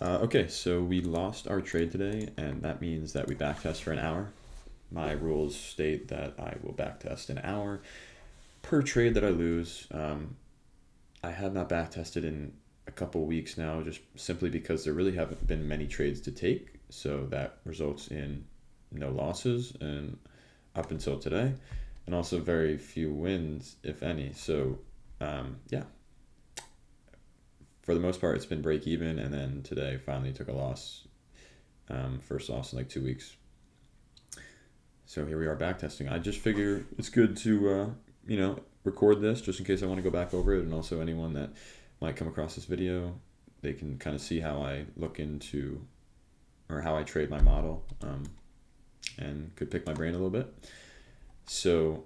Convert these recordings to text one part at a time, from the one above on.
Okay, so we lost our trade today, and that means that we backtest for an hour. My rules state that I will backtest an hour per trade that I lose. I have not backtested in a couple weeks now, just simply because there really haven't been many trades to take, so that results in no losses and up until today, and also very few wins, if any. So, yeah, for the most part, it's been break even, and then today finally took a loss. First loss in like 2 weeks. So here we are backtesting. I just figure it's good to, record this just in case I want to go back over it, and also anyone that might come across this video, they can kind of see how I look into or how I trade my model, and could pick my brain a little bit. So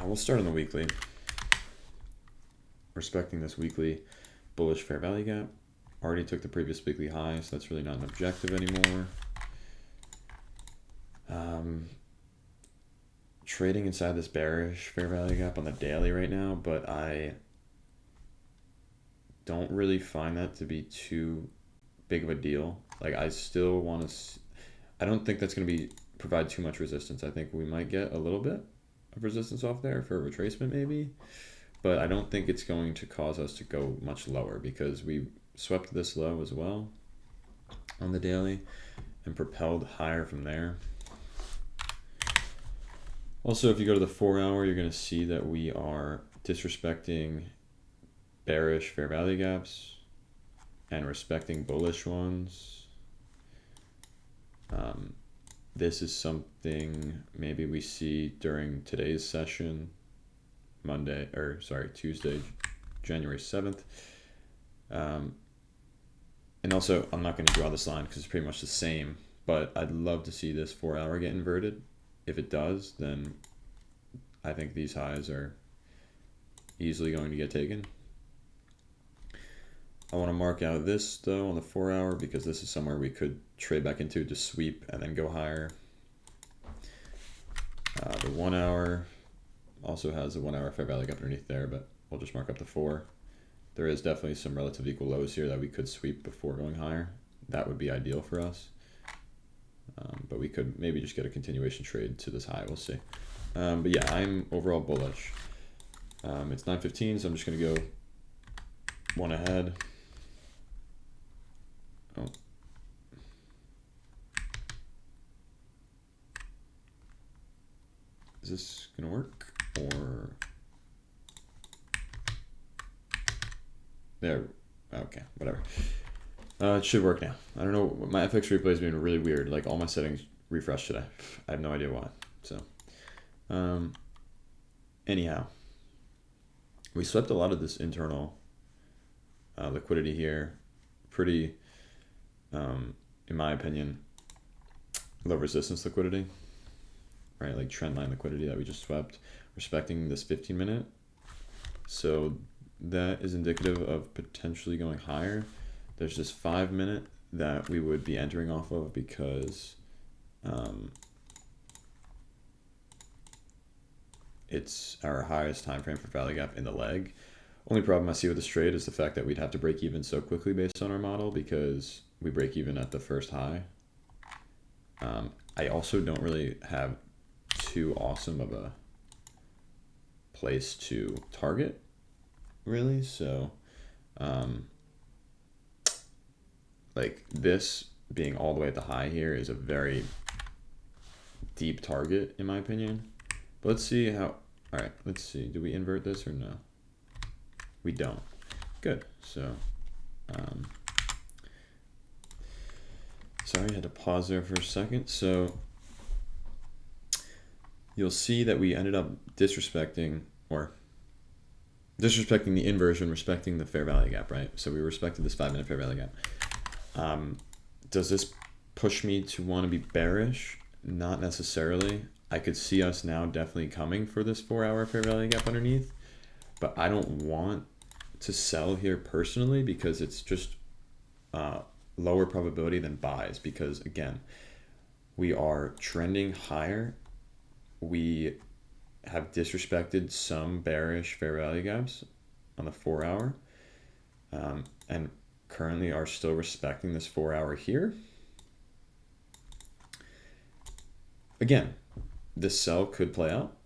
we'll start on the weekly. Respecting this weekly bullish fair value gap. Already took the previous weekly high, so that's really not an objective anymore. Trading inside this bearish fair value gap on the daily right now, but I don't really find that to be too big of a deal. Like, I still want to, I don't think that's going to provide too much resistance. I think we might get a little bit of resistance off there for a retracement maybe, but I don't think it's going to cause us to go much lower because we swept this low as well on the daily and propelled higher from there. Also, if you go to the 4-hour, you're going to see that we are disrespecting bearish fair value gaps and respecting bullish ones. This is something maybe we see during today's session, Tuesday, January 7th. And also, I'm not going to draw this line because it's pretty much the same, but I'd love to see this 4-hour get inverted. If it does, then I think these highs are easily going to get taken. I want to mark out this though on the 4-hour because this is somewhere we could trade back into to sweep and then go higher. The 1-hour also has a 1-hour fair value gap underneath there, but we'll just mark up the 4. There is definitely some relative equal lows here that we could sweep before going higher. That would be ideal for us. But we could maybe just get a continuation trade to this high. We'll see. But yeah, I'm overall bullish. It's 9:15, so I'm just going to go one ahead. Oh. Is this going to work? Or there? Okay, whatever. It should work now. I don't know. My FX replay has been really weird. Like, all my settings refreshed today. I have no idea why. So, anyhow, we swept a lot of this internal liquidity here. Pretty, in my opinion, low resistance liquidity, right? Like trend line liquidity that we just swept, respecting this 15-minute. So that is indicative of potentially going higher. There's this 5-minute that we would be entering off of because it's our highest time frame for value gap in the leg. Only problem I see with this trade is the fact that we'd have to break even so quickly based on our model because we break even at the first high. I also don't really have too awesome of a place to target, really. So, like this being all the way at the high here is a very deep target in my opinion. But let's see how, all right, let's see. Do we invert this or no? We don't. Good. So, sorry, I had to pause there for a second. So you'll see that we ended up disrespecting the inversion, respecting the fair value gap, right? So we respected this 5-minute fair value gap. Does this push me to want to be bearish? Not necessarily. I could see us now definitely coming for this 4-hour fair value gap underneath, but I don't want to sell here personally because it's just lower probability than buys because, again, we are trending higher. We have disrespected some bearish fair value gaps on the 4-hour. and currently are still respecting this 4 hour here. Again, this sell could play out,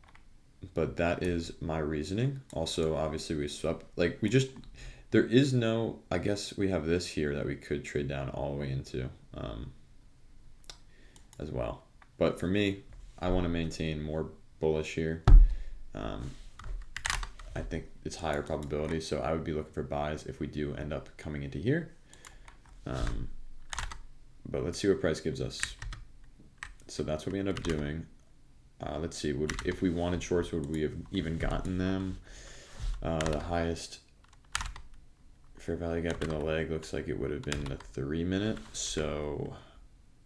but that is my reasoning. Also, obviously we swept, like there is no, I guess we have this here that we could trade down all the way into as well. But for me, I want to maintain more bullish here. I think it's higher probability, so I would be looking for buys if we do end up coming into here. But let's see what price gives us. So that's what we end up doing. Let's see, if we wanted shorts, would we have even gotten them? The highest fair value gap in the leg looks like it would have been the 3 minute. So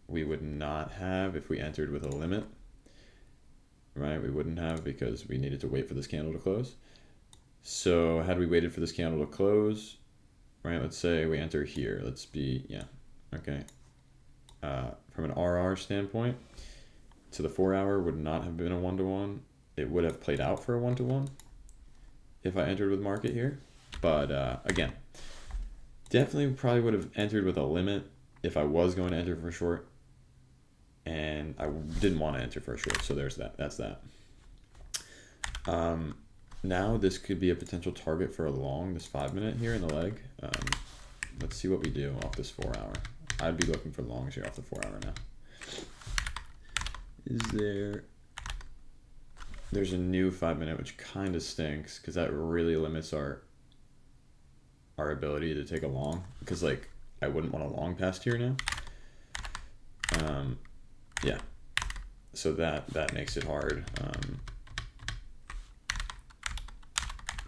we would not have if we entered with a limit, right? We wouldn't have because we needed to wait for this candle to close. So had we waited for this candle to close, right? Let's say we enter here. Let's be, yeah, okay. From an RR standpoint, to the 4 hour would not have been a 1-to-1. It would have played out for a 1-to-1 if I entered with market here. But again, definitely probably would have entered with a limit if I was going to enter for short, and I didn't want to enter for a short. So there's that. That's that. Now this could be a potential target for a long, this 5 minute here in the leg. Let's see what we do off this 4 hour. I'd be looking for longs here off the 4 hour now. There's a new 5 minute, which kind of stinks because that really limits our ability to take a long, because like I wouldn't want a long past here now. Yeah, so that makes it hard.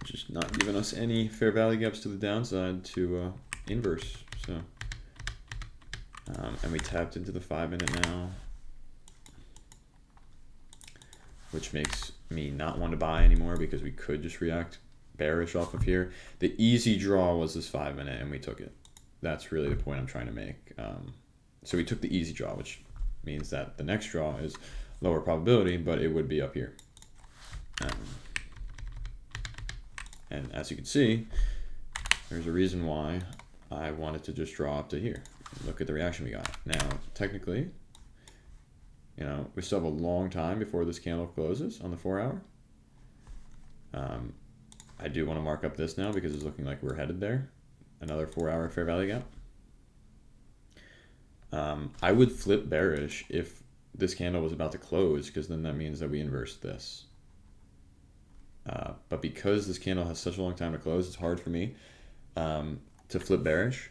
Just not giving us any fair value gaps to the downside to inverse. So and we tapped into the 5 minute now, which makes me not want to buy anymore because we could just react bearish off of here. The easy draw was this 5 minute and we took it. That's really the point I'm trying to make. So we took the easy draw, which means that the next draw is lower probability, but it would be up here. And as you can see, there's a reason why I wanted to just draw up to here. Look at the reaction we got. Now, technically, you know, we still have a long time before this candle closes on the 4 hour. I do want to mark up this now because it's looking like we're headed there. Another 4 hour fair value gap. I would flip bearish if this candle was about to close, because then that means that we inverse this. But because this candle has such a long time to close, it's hard for me to flip bearish,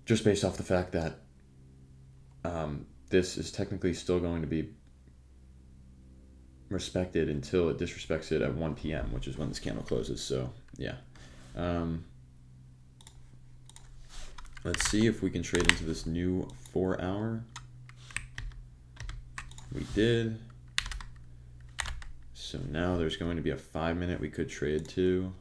just based off the fact that this is technically still going to be respected until it disrespects it at 1 p.m., which is when this candle closes. So yeah, let's see if we can trade into this new 4 hour. We did. So now there's going to be a 5 minute we could trade to.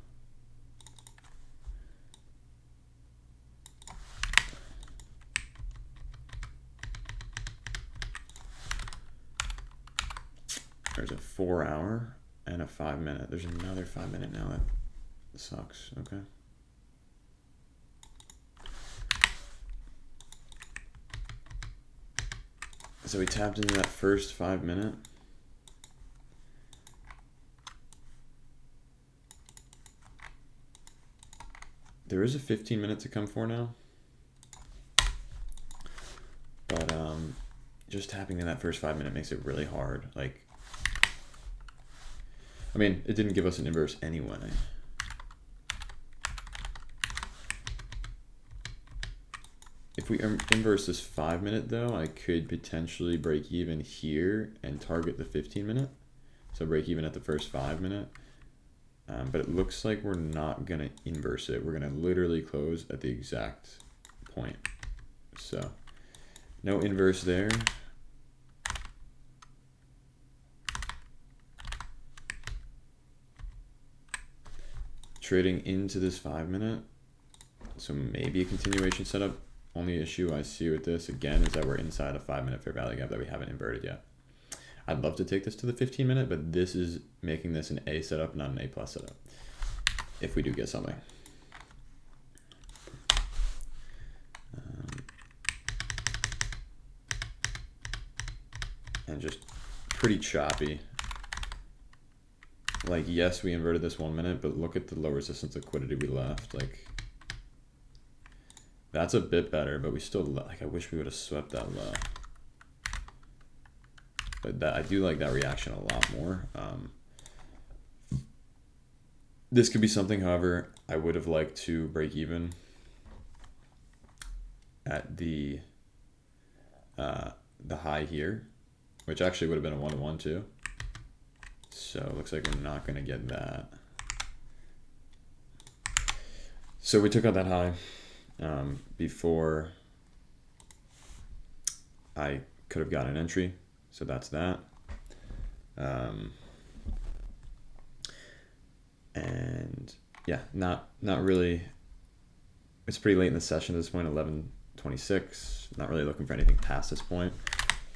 There's a 4 hour and a 5 minute. There's another 5 minute now. That sucks. Okay. So we tapped into that first 5 minute. There is a 15 minute to come for now. But just tapping in that first 5 minute makes it really hard. Like, I mean, it didn't give us an inverse anyway. If we inverse this 5 minute though, I could potentially break even here and target the 15 minute. So break even at the first 5 minute. But it looks like we're not gonna inverse it. We're gonna literally close at the exact point. So no inverse there. Trading into this 5 minute. So maybe a continuation setup. Only issue I see with this again is that we're inside a 5 minute fair value gap that we haven't inverted yet. I'd love to take this to the 15 minute, but this is making this an A setup, not an A plus setup, if we do get something. and just pretty choppy. Like, yes, we inverted this 1 minute, but look at the low resistance liquidity we left. Like, that's a bit better, but we still, like, I wish we would have swept that low. But that, I do like that reaction a lot more. This could be something, however, I would have liked to break even at the high here, which actually would have been a 1-to-1 too. So it looks like we're not going to get that. So we took out that high before I could have gotten an entry. So that's that. And yeah, not really. It's pretty late in the session at this point, 11:26. Not really looking for anything past this point.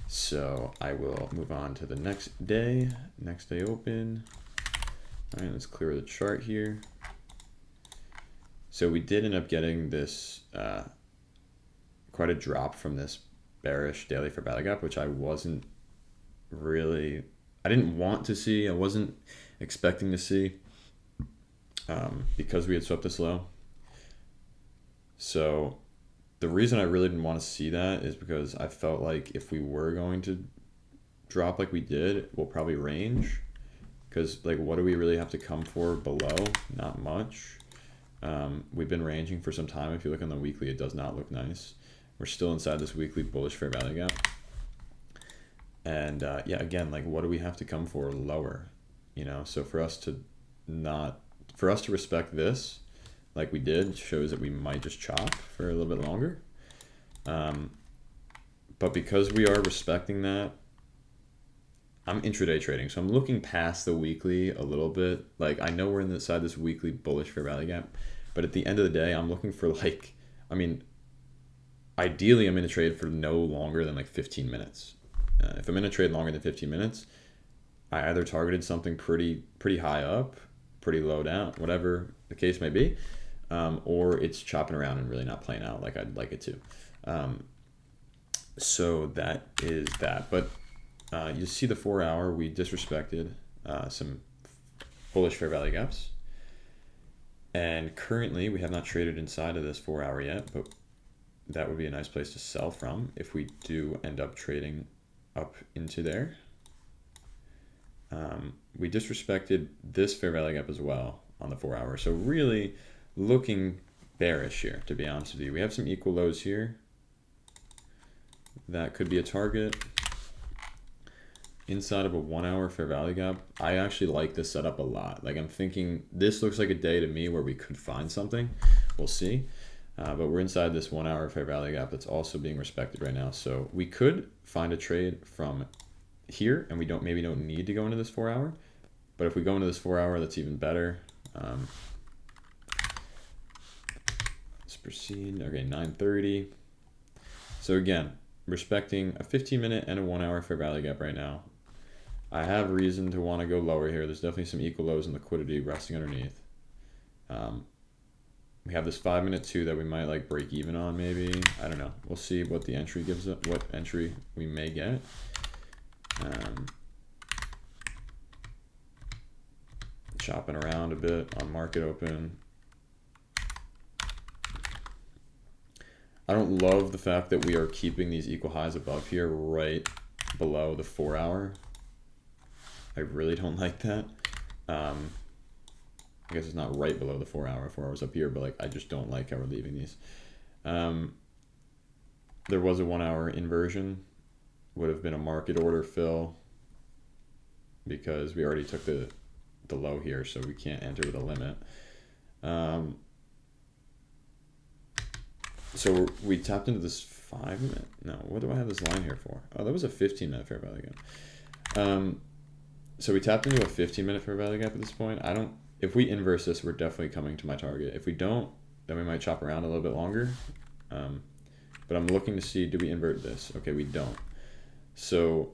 So I will move on to the next day. Next day open. All right, let's clear the chart here. So we did end up getting this quite a drop from this bearish daily fair value gap, which I wasn't really, I didn't want to see. I wasn't expecting to see because we had swept this low. So the reason I really didn't want to see that is because I felt like if we were going to drop like we did, we'll probably range. Because, like, what do we really have to come for below? Not much. We've been ranging for some time. If you look on the weekly, it does not look nice. We're still inside this weekly bullish fair value gap. And yeah, again, like, what do we have to come for lower? You know, so for us to respect this, like we did, shows that we might just chop for a little bit longer. But because we are respecting that, I'm intraday trading, so I'm looking past the weekly a little bit. Like, I know we're inside this weekly bullish fair value gap, but at the end of the day, I'm looking for, like, I mean, ideally I'm in a trade for no longer than like 15 minutes. If I'm in a trade longer than 15 minutes, I either targeted something pretty high up, pretty low down, whatever the case may be, or it's chopping around and really not playing out like I'd like it to. So that is that. But you see the 4 hour, we disrespected some bullish fair value gaps. And currently we have not traded inside of this 4 hour yet, but that would be a nice place to sell from if we do end up trading up into there. We disrespected this fair value gap as well on the 4 hour. So really looking bearish here, to be honest with you. We have some equal lows here. That could be a target. Inside of a 1 hour fair value gap, I actually like this setup a lot. Like, I'm thinking this looks like a day to me where we could find something. We'll see. But we're inside this 1 hour fair value gap that's also being respected right now. So we could find a trade from here, and we maybe don't need to go into this 4 hour. But if we go into this 4 hour, that's even better. Let's proceed. Okay, 9:30. So again, respecting a 15-minute and a 1 hour fair value gap right now. I have reason to want to go lower here. There's definitely some equal lows in liquidity resting underneath. We have this 5 minute too that we might like break even on, maybe. I don't know. We'll see what the entry gives us, what entry we may get. Chopping around a bit on market open. I don't love the fact that we are keeping these equal highs above here right below the 4 hour. I really don't like that. I guess it's not right below the 4 hour. 4 hours up here, but like I just don't like how we're leaving these. There was a 1 hour inversion. Would have been a market order fill because we already took the low here, so we can't enter with a limit. So we tapped into this 5 minute. No, what do I have this line here for? Oh, that was a 15-minute fair value gap. So we tapped into a 15-minute fair value gap at this point. If we inverse this, we're definitely coming to my target. If we don't, then we might chop around a little bit longer. But I'm looking to see, do we invert this? Okay, we don't. So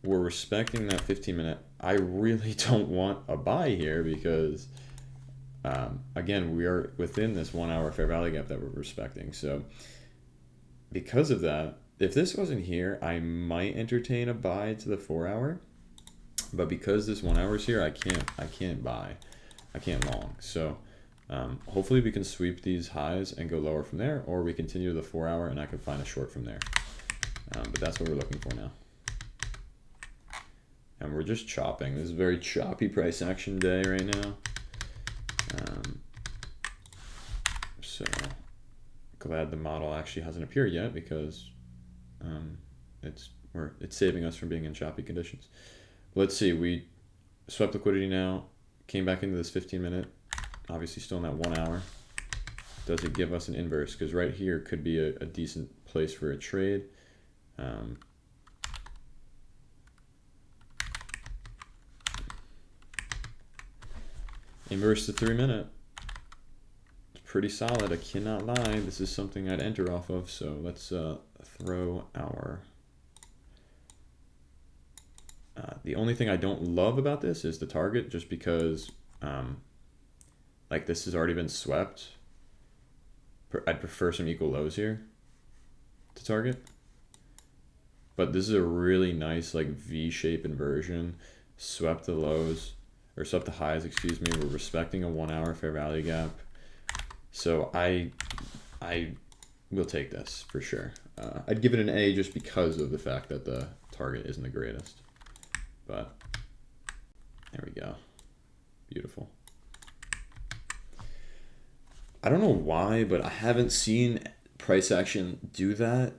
we're respecting that 15-minute. I really don't want a buy here because, again, we are within this 1 hour fair value gap that we're respecting. So because of that, if this wasn't here, I might entertain a buy to the 4 hour, but because this 1 hour is here, I can't buy, I can't long. So hopefully we can sweep these highs and go lower from there, or we continue the 4 hour and I can find a short from there. But that's what we're looking for now. And we're just chopping. This is a very choppy price action day right now. So glad the model actually hasn't appeared yet, because it's saving us from being in choppy conditions. Let's see, we swept liquidity now, came back into this 15-minute, obviously still in that 1 hour. Does it give us an inverse? Because right here could be a decent place for a trade. Inverse to 3 minute. It's pretty solid, I cannot lie. This is something I'd enter off of, so let's throw our... the only thing I don't love about this is the target, just because like this has already been swept. I'd prefer some equal lows here to target. But this is a really nice like V-shape inversion. Swept the lows, or swept the highs, excuse me. We're respecting a 1 hour fair value gap. So I will take this for sure. I'd give it an A just because of the fact that the target isn't the greatest. But there we go. Beautiful. I don't know why, but I haven't seen price action do that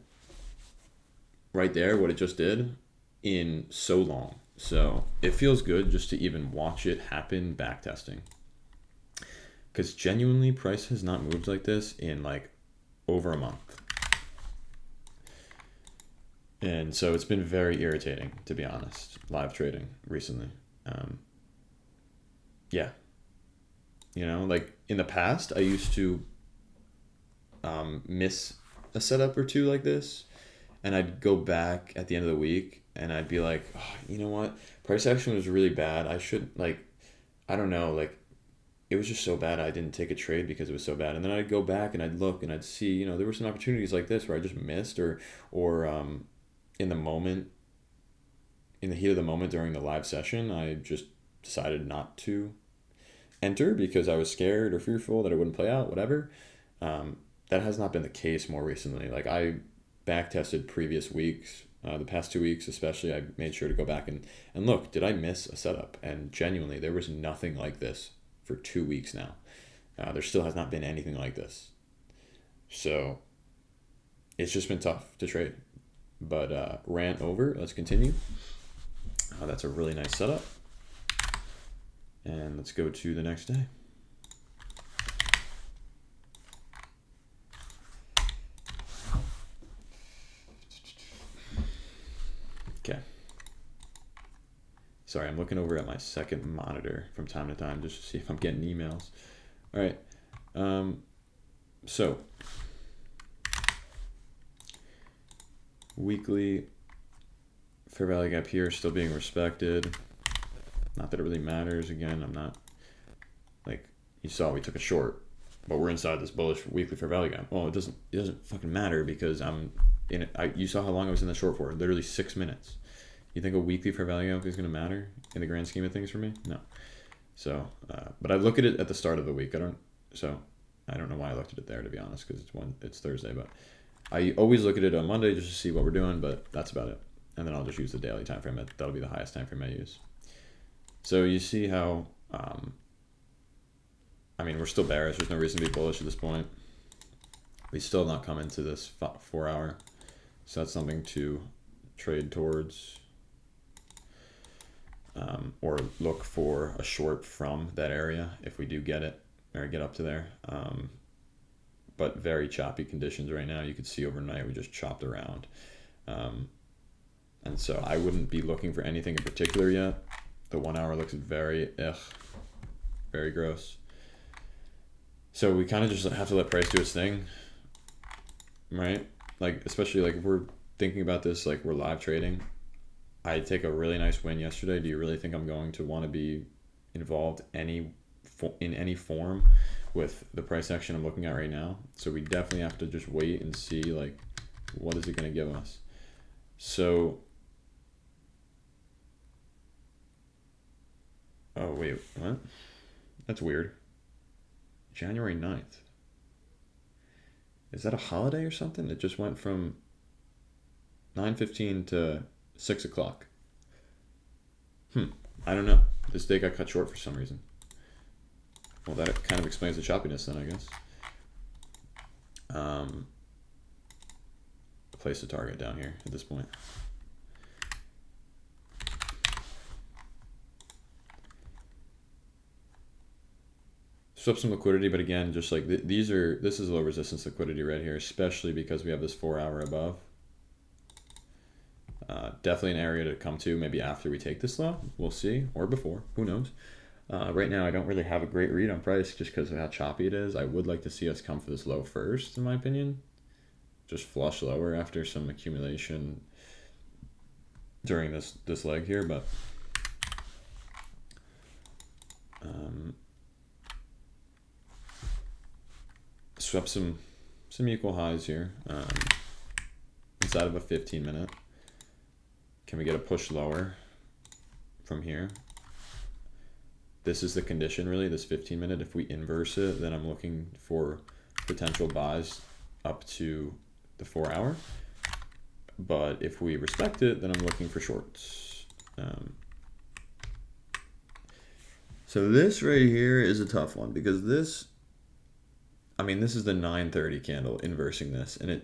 right there, what it just did, in so long. So it feels good just to even watch it happen backtesting. Because genuinely, price has not moved like this in like over a month. And so it's been very irritating, to be honest, live trading recently. Yeah. You know, like in the past, I used to miss a setup or two like this. And I'd go back at the end of the week and I'd be like, oh, you know what? Price action was really bad. I should, like, I don't know, like, it was just so bad I didn't take a trade because it was so bad. And then I'd go back and I'd look and I'd see, you know, there were some opportunities like this where I just missed, or in the moment, in the heat of the moment during the live session, I just decided not to enter because I was scared or fearful that it wouldn't play out, whatever. That has not been the case more recently. Like, I backtested previous weeks, the past 2 weeks especially. I made sure to go back and look, did I miss a setup? And genuinely, there was nothing like this for 2 weeks now. There still has not been anything like this. So it's just been tough to trade. But rant over, let's continue. That's a really nice setup. And let's go to the next day. Okay. Sorry, I'm looking over at my second monitor from time to time just to see if I'm getting emails. All right. So weekly fair value gap here still being respected. Not that it really matters. Again, I'm not, like, you saw we took a short, but we're inside this bullish weekly fair value gap. Well, it doesn't fucking matter because I'm in it. You saw how long I was in the short for, literally 6 minutes. You think a weekly fair value gap is going to matter in the grand scheme of things for me? No. So, but I look at it at the start of the week. I don't know why I looked at it there, to be honest, because it's Thursday, but I always look at it on Monday just to see what we're doing, but that's about it. And then I'll just use the daily time frame. That'll be the highest time frame I use. So you see how, I mean, we're still bearish. There's no reason to be bullish at this point. We still have not come into this 4 hour. So that's something to trade towards, or look for a short from that area if we do get it or get up to there. But very choppy conditions right now. You could see overnight we just chopped around. And so I wouldn't be looking for anything in particular yet. The 1 hour looks very gross. So we kind of just have to let price do its thing, right? Like, especially like if we're thinking about this, like we're live trading. I take a really nice win yesterday. Do you really think I'm going to want to be involved in any form with the price action I'm looking at right now? So we definitely have to just wait and see like What is it going to give us? So, oh wait, what? That's weird. January 9th. Is that a holiday or something? It just went from 9:15 to 6 o'clock. I don't know. This day got cut short for some reason. Well, that kind of explains the choppiness then, I guess. Place a target down here at this point. Swap some liquidity, but again, just like this is low resistance liquidity right here, especially because we have this 4 hour above. Definitely an area to come to maybe after we take this low. We'll see, or before, who knows. Right now, I don't really have a great read on price just because of how choppy it is. I would like to see us come for this low first, in my opinion. Just flush lower after some accumulation during this leg here, but swap some equal highs here inside of a 15 minute. Can we get a push lower from here? This is the condition really, this 15 minute. If we inverse it, then I'm looking for potential buys up to the 4 hour. But if we respect it, then I'm looking for shorts. So this right here is a tough one because this is the 9:30 candle inversing this, and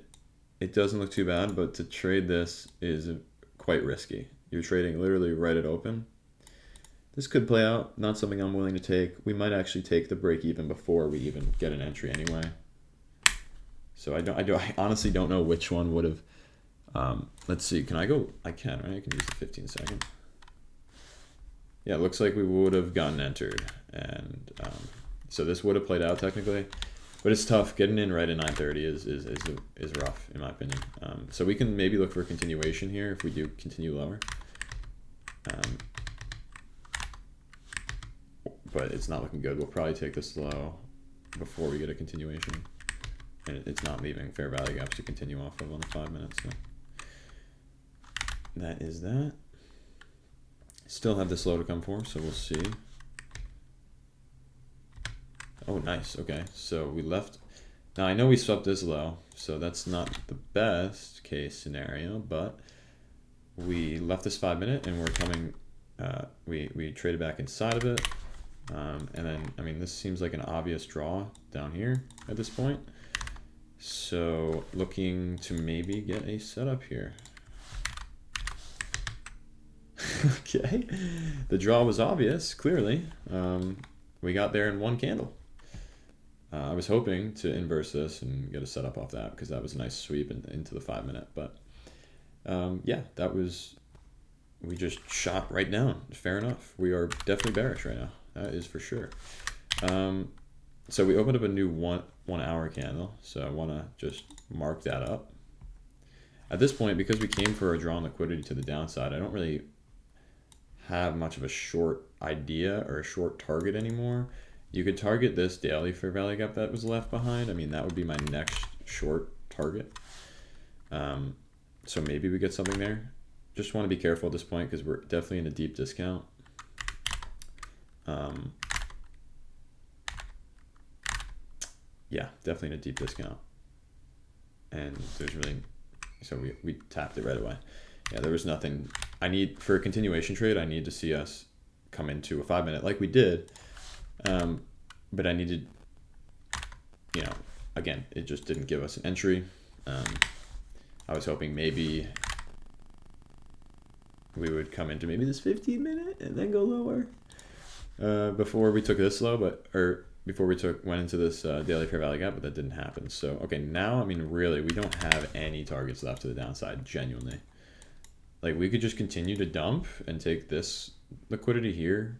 it doesn't look too bad, but to trade this is quite risky. You're trading literally right at open. This could play out, not something I'm willing to take. We might actually take the break even before we even get an entry anyway. So I honestly don't know which one would have. Let's see, can I go? I can, right? I can use the 15 second. Yeah, it looks like we would have gotten entered. And so this would have played out technically. But it's tough. Getting in right at 9:30 is rough, in my opinion. So we can maybe look for a continuation here if we do continue lower. But it's not looking good. We'll probably take this low before we get a continuation. And it's not leaving fair value gaps to continue off of on the 5 minutes. So that is that. Still have this low to come for, so we'll see. Oh, nice. Okay, so we left. Now I know we swept this low, so that's not the best case scenario, but we left this 5 minute and we're coming. We traded back inside of it, and then this seems like an obvious draw down here at this point. So looking to maybe get a setup here. Okay, the draw was obvious. Clearly, we got there in one candle. I was hoping to inverse this and get a setup off that because that was a nice sweep into the 5 minute. But yeah, we just shot right down. Fair enough. We are definitely bearish right now. That is for sure. So we opened up a new one hour candle. So I want to just mark that up. At this point, because we came for a drawn liquidity to the downside, I don't really have much of a short idea or a short target anymore. You could target this daily fair value gap that was left behind. That would be my next short target. So maybe we get something there. Just want to be careful at this point because we're definitely in a deep discount. Yeah, definitely in a deep discount. And there's really, so we tapped it right away. Yeah, there was nothing. For a continuation trade, I need to see us come into a 5 minute like we did. But I needed, again, it just didn't give us an entry. I was hoping maybe we would come into maybe this 15 minute and then go lower before we took this low, before we went into this daily fair value gap, but that didn't happen. So, okay, now, really, we don't have any targets left to the downside, genuinely. Like, we could just continue to dump and take this liquidity here,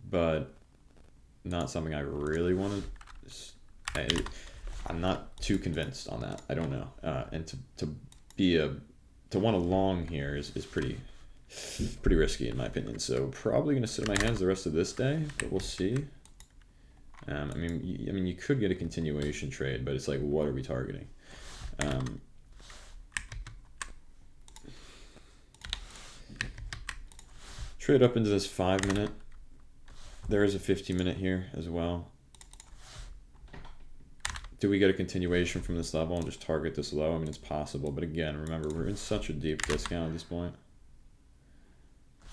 but not something I really want to. I'm not too convinced on that. I don't know. And to want a long here is pretty risky in my opinion. So probably gonna sit in my hands the rest of this day, but we'll see. You could get a continuation trade, but it's like, what are we targeting? Trade up into this 5 minute. There is a 15-minute here as well. Do we get a continuation from this level and just target this low? I mean, it's possible, but again, remember, we're in such a deep discount at this point.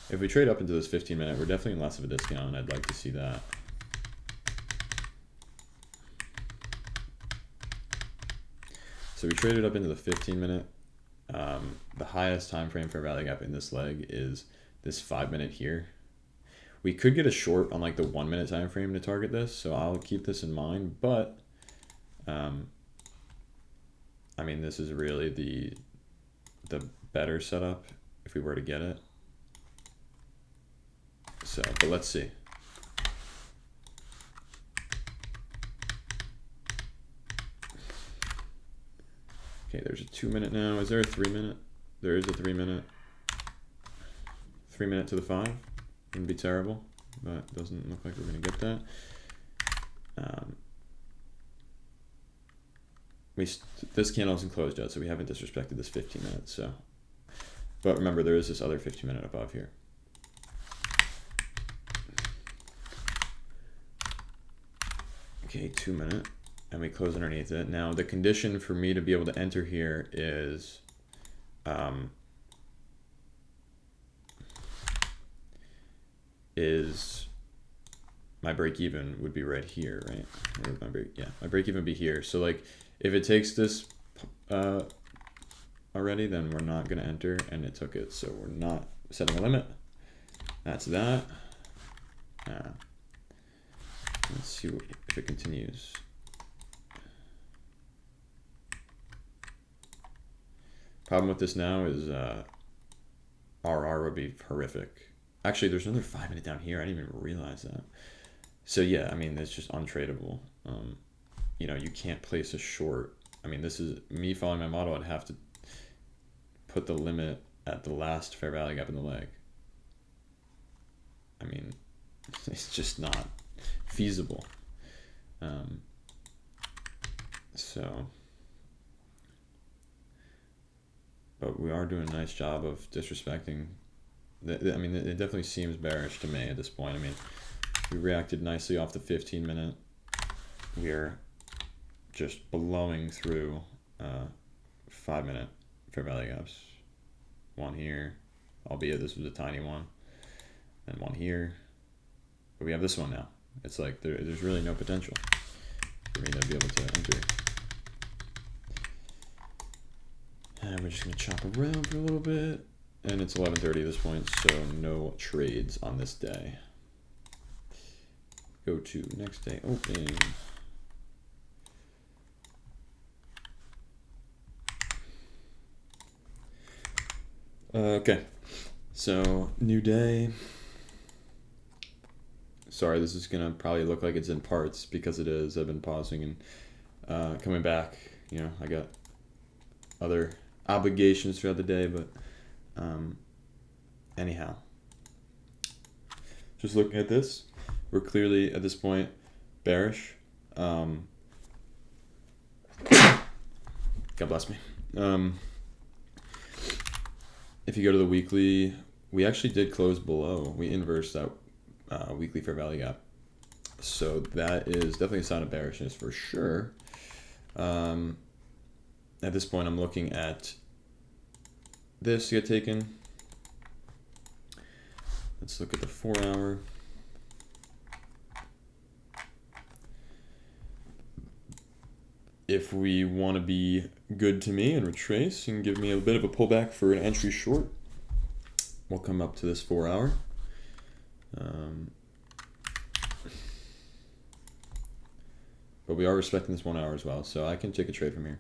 If we trade up into this 15-minute, we're definitely in less of a discount, and I'd like to see that. So we traded up into the 15-minute. The highest time frame fair value gap in this leg is this 5 minute here. We could get a short on like the 1 minute time frame to target this, so I'll keep this in mind, but I mean, this is really the better setup if we were to get it. So, but let's see. Okay, there's a 2 minute now. Is there a 3 minute? There is a 3 minute. 3 minute to the 5. Wouldn't be terrible, but doesn't look like we're gonna get that. This candle isn't closed yet, so we haven't disrespected this 15 minutes. So, but remember, there is this other 15 minute above here. Okay, 2 minute, and we close underneath it. Now, the condition for me to be able to enter here is my break even would be right here, right? My break even would be here. So like, if it takes this already, then we're not gonna enter, and it took it, so we're not setting a limit. That's that. Let's see if it continues. Problem with this now is RR would be horrific. Actually, there's another 5 minute down here. I didn't even realize that. So yeah, I mean, it's just untradeable. You know, you can't place a short. I mean, this is me following my model. I'd have to put the limit at the last fair value gap in the leg. I mean, it's just not feasible. But we are doing a nice job of disrespecting. I mean, it definitely seems bearish to me at this point. I mean, we reacted nicely off the 15 minute. We're just blowing through 5 minute fair value gaps. One here, albeit this was a tiny one, and one here. But we have this one now. It's like there's really no potential for me to be able to enter. And we're just gonna chop around for a little bit. And it's 11:30 at this point, so no trades on this day. Go to next day opening. Okay, so new day. Sorry, this is gonna probably look like it's in parts because it is. I've been pausing and coming back. You know, I got other obligations throughout the day, but anyhow, just looking at this, we're clearly at this point bearish. God bless me. If you go to the weekly, we actually did close below. We inversed that weekly fair value gap. So that is definitely a sign of bearishness for sure. At this point, I'm looking at this to get taken. Let's look at the 4 hour. If we want to be good to me and retrace and give me a bit of a pullback for an entry short, we'll come up to this 4 hour. But we are respecting this 1 hour as well, so I can take a trade from here.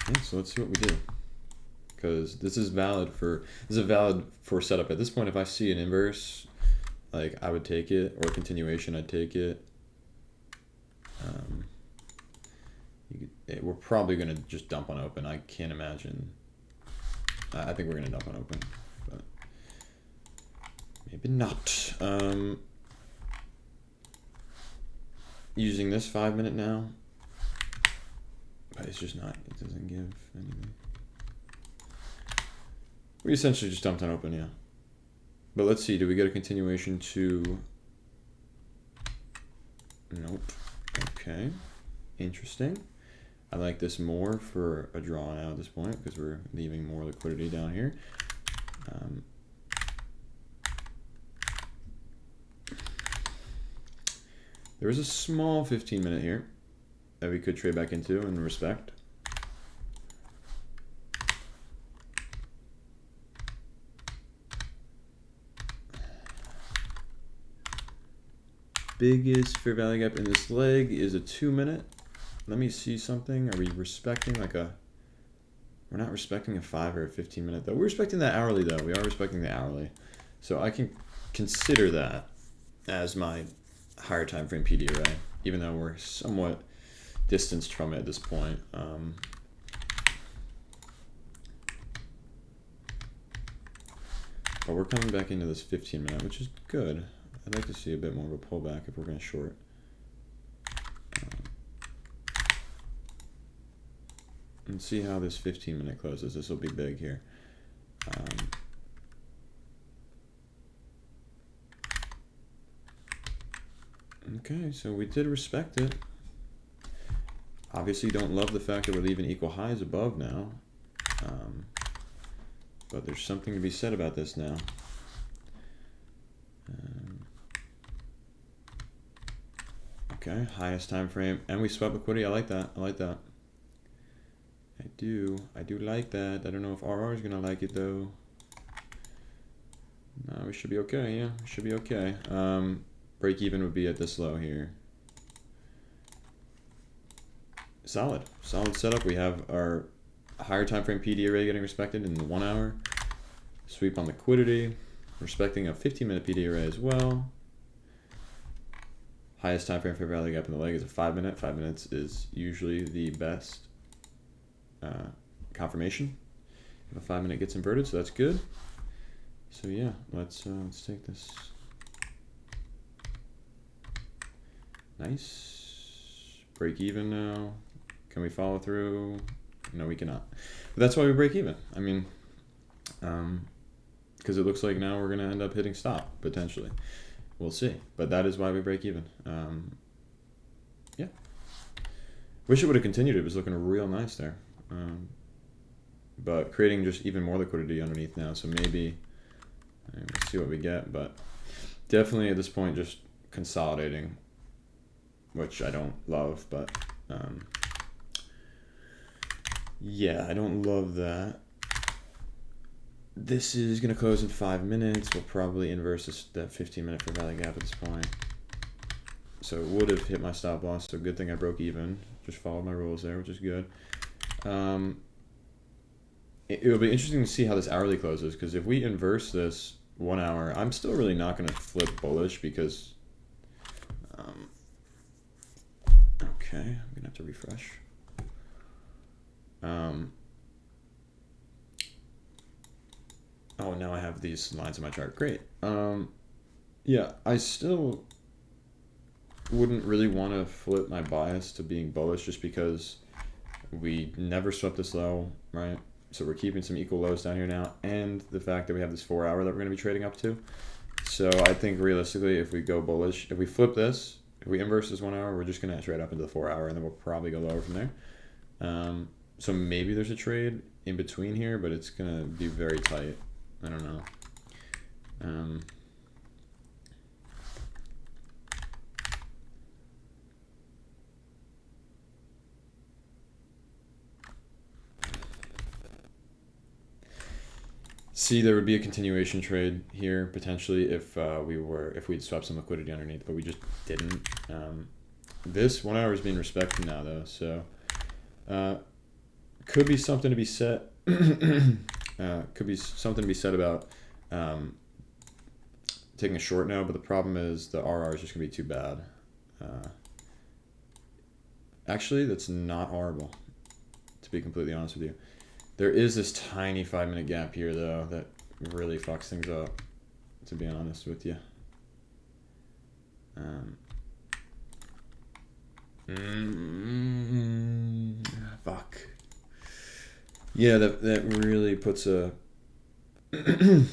Yeah, so let's see what we do, because this is valid for setup. At this point, if I see an inverse, like, I would take it, or a continuation, I'd take it. We're probably gonna just dump on open. I can't imagine. I think we're gonna dump on open, but maybe not. using this 5 minute now, but it's just not, it doesn't give anything. We essentially just dumped on open, yeah. But let's see, do we get a continuation to, nope, okay, interesting. I like this more for a draw now at this point because we're leaving more liquidity down here. There is a small 15 minute here that we could trade back into and respect. Biggest fair value gap in this leg is a 2 minute. Let me see something. Are we respecting like a, we're not respecting a 5 or a 15 minute though. We're respecting that hourly though. We are respecting the hourly. So I can consider that as my higher time frame PD array, even though we're somewhat distanced from it at this point. But we're coming back into this 15 minute, which is good. I'd like to see a bit more of a pullback if we're going to short. And see how this 15 minute closes. This will be big here. Okay, so we did respect it. Obviously don't love the fact that we're leaving equal highs above now. But there's something to be said about this now. Okay, highest time frame, and we swept liquidity. I like that. I like that. I do like that. I don't know if RR is gonna like it though. No, we should be okay. Yeah, we should be okay. Break even would be at this low here. Solid setup. We have our higher time frame PD array getting respected in the 1 hour. Sweep on liquidity, respecting a 15 minute PD array as well. Highest time frame fair value gap in the leg is a 5 minute. 5 minutes is usually the best confirmation if a 5 minute gets inverted, so that's good. So yeah, let's take this. Nice. Break even now. Can we follow through? No, we cannot. But that's why we break even. I mean, because it looks like now we're gonna end up hitting stop potentially. We'll see, but that is why we break even. Yeah. Wish it would have continued. It was looking real nice there. But creating just even more liquidity underneath now. So maybe we'll see what we get, but definitely at this point just consolidating, which I don't love, but yeah, I don't love that. This is going to close in 5 minutes. We'll probably inverse that 15 minute fair value gap at this point. So it would have hit my stop loss. So good thing I broke even. Just followed my rules there, which is good. It'll be interesting to see how this hourly closes, because if we inverse this 1 hour, I'm still really not going to flip bullish because, okay, I'm going to have to refresh. Oh, now I have these lines in my chart. Great. Yeah, I still wouldn't really want to flip my bias to being bullish just because we never swept this low, right? So we're keeping some equal lows down here now, and the fact that we have this 4 hour that we're going to be trading up to. So I think realistically, if we go bullish, if we flip this, if we inverse this 1 hour, we're just going to trade up into the 4 hour, and then we'll probably go lower from there. So maybe there's a trade in between here, but it's going to be very tight. I don't know. See, there would be a continuation trade here potentially if we'd swapped some liquidity underneath, but we just didn't. This 1 hour is being respected now though, so could be something to be said. Could be something to be said about taking a short now, but the problem is the RR is just gonna be too bad. Actually, that's not horrible, to be completely honest with you. There is this tiny 5 minute gap here though that really fucks things up, to be honest with you. Fuck. Yeah, that really puts a. I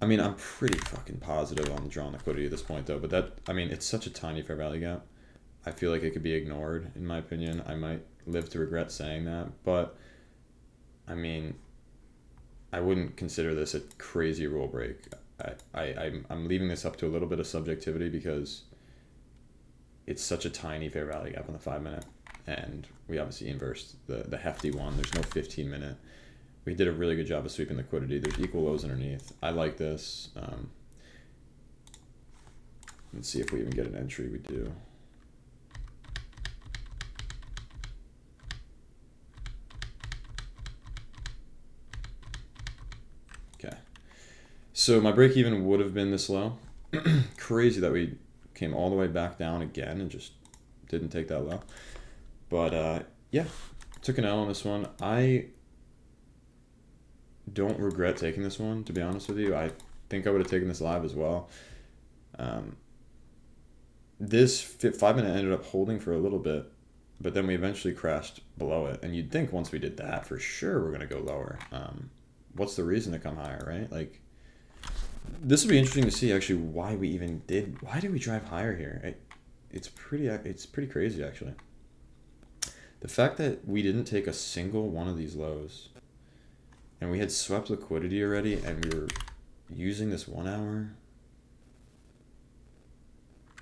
mean, I'm pretty fucking positive on the drawn liquidity at this point, though. But that, I mean, it's such a tiny fair value gap. I feel like it could be ignored, in my opinion. I might live to regret saying that, but I mean, I wouldn't consider this a crazy rule break. I'm leaving this up to a little bit of subjectivity because it's such a tiny fair value gap on the 5 minute, and we obviously inversed the hefty one. There's no 15 minute. We did a really good job of sweeping liquidity. There's equal lows underneath. I like this. Let's see if we even get an entry. We do. Okay. So my break even would have been this low. Crazy that we came all the way back down again and just didn't take that low. But yeah, took an L on this one. I don't regret taking this one, to be honest with you. I think I would have taken this live as well. This 5 minute ended up holding for a little bit, but then we eventually crashed below it. And you'd think once we did that, for sure we're going to go lower. What's the reason to come higher, right? Like, this would be interesting to see actually why did we drive higher here? It's pretty crazy actually. The fact that we didn't take a single one of these lows, and we had swept liquidity already, and we were using this 1 hour.